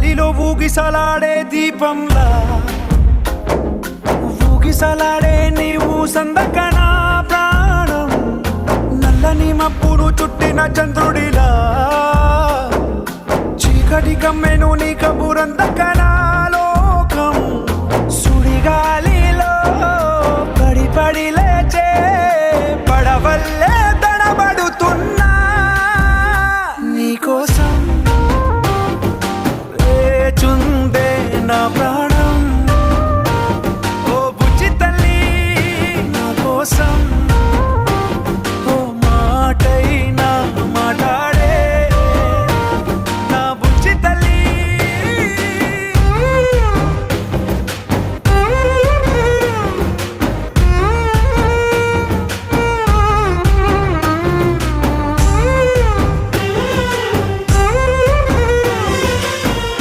గాలిలో ఊగిసలాడే దీపంలా ఊగిసలాడే నీవు సందకన ప్రాణం నల్లని మబ్బును చుట్టిన చంద్రుడిలా చీకటి కమ్మెను నీ కబురందకనా